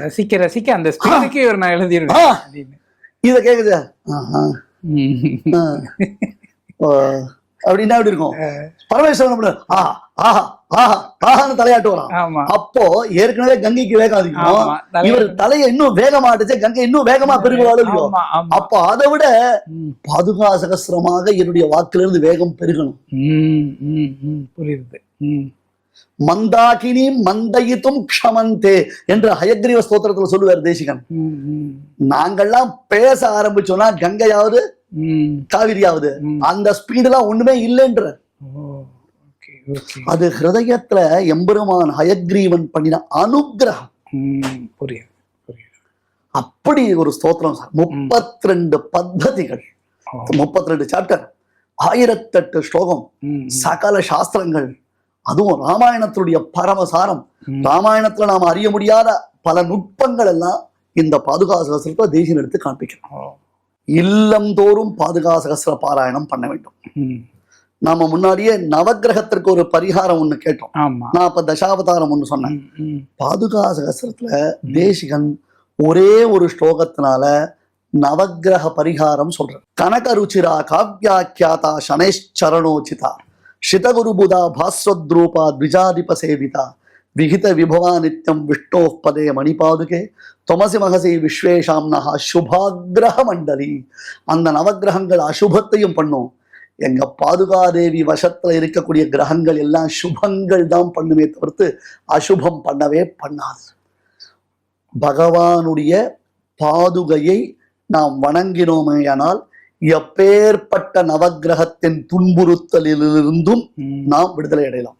ரசிக்க ரசிக்க அந்த ஸ்பீடுக்கே ஒரு நான் எழுதிடுவேன். இத கேக்குது அப்படின்னா எப்படி இருக்கும்? பரமேஸ்வரன் தலையாட்டு வரான். அப்போ ஏற்கனவே கங்கைக்கு வேகம் அதிகம், இவர் தலையை இன்னும் வேகமாட்டுச்சு, கங்கை இன்னும் வேகமா பெருகுவாள் இல்லையோ? அப்போ அதை விட பாதுகா சகசிரமாக என்னுடைய வாக்கிலிருந்து வேகம் பெருகணும். புரியுது. மந்தாகினி மந்தயித்தும் க்ஷமந்தே என்று ஹயக்ரீவ ஸ்தோத்திரத்துல சொல்லுவார் தேசிகன். நாங்கள்லாம் பேச ஆரம்பிச்சோம்னா கங்கையாவது காவிரியாவது அந்த ஸ்பீடுலாம் ஒண்ணுமே இல்லைன்ற. அது ஹிருதயத்துல எம்பெருமான் ஹயக்ரீவன் பண்ணின அனுகிரகம். அப்படி ஒரு ஸ்தோத்திரம். 32 பத்ததிகள், 32 சாப்டர், 1008 ஸ்லோகம், சகல சாஸ்திரங்கள், அதுவும் ராமாயணத்தினுடைய பரமசாரம். ராமாயணத்துல நாம அறிய முடியாத பல நுட்பங்கள் எல்லாம் இந்த பாதுகா சகஸ்ரத்தை தேசியம் எடுத்து காண்பிக்கிறோம். இல்லம் தோறும் பாதுகா சகஸ்ர பாராயணம் பண்ண வேண்டும். நாம முன்னாடியே நவகிரகத்திற்கு ஒரு பரிகாரம் ஒண்ணு கேட்டோம். நான் அப்ப தசாவதாரம் ஒண்ணு சொன்னேன். பாதுகா சகஸ்ரத்துல தேசிகன் ஒரே ஒரு ஸ்லோகத்தினால நவகிரக பரிகாரம் சொல்ற. கனக ருச்சிரா காவ்யாக்கியாதா சனைச்சரணோச்சிதா சிதகுருபுதா பாஸ்வத்ரூபா த்விஜாதிப சேவிதா விகித விபவா நித்யம் விஷ்ணோ பதே மணிபாதுகே தொமசி மகசி விஸ்வேஷாம்னஹா சுபாகிரக மண்டலி. அந்த நவகிரகங்கள் அசுபத்தையும் பண்ணும். எங்க பாதுகாதேவி வசத்துல இருக்கக்கூடிய கிரகங்கள் எல்லாம் சுபங்கள் தான் பண்ணுமே தவிர்த்து அசுபம் பண்ணவே பண்ணாது. பகவானுடைய பாதுகையை நாம் வணங்கினோமேயானால் எப்பேற்பட்ட நவகிரகத்தின் துன்புறுத்தலிலிருந்தும் நாம் விடுதலை அடையலாம்.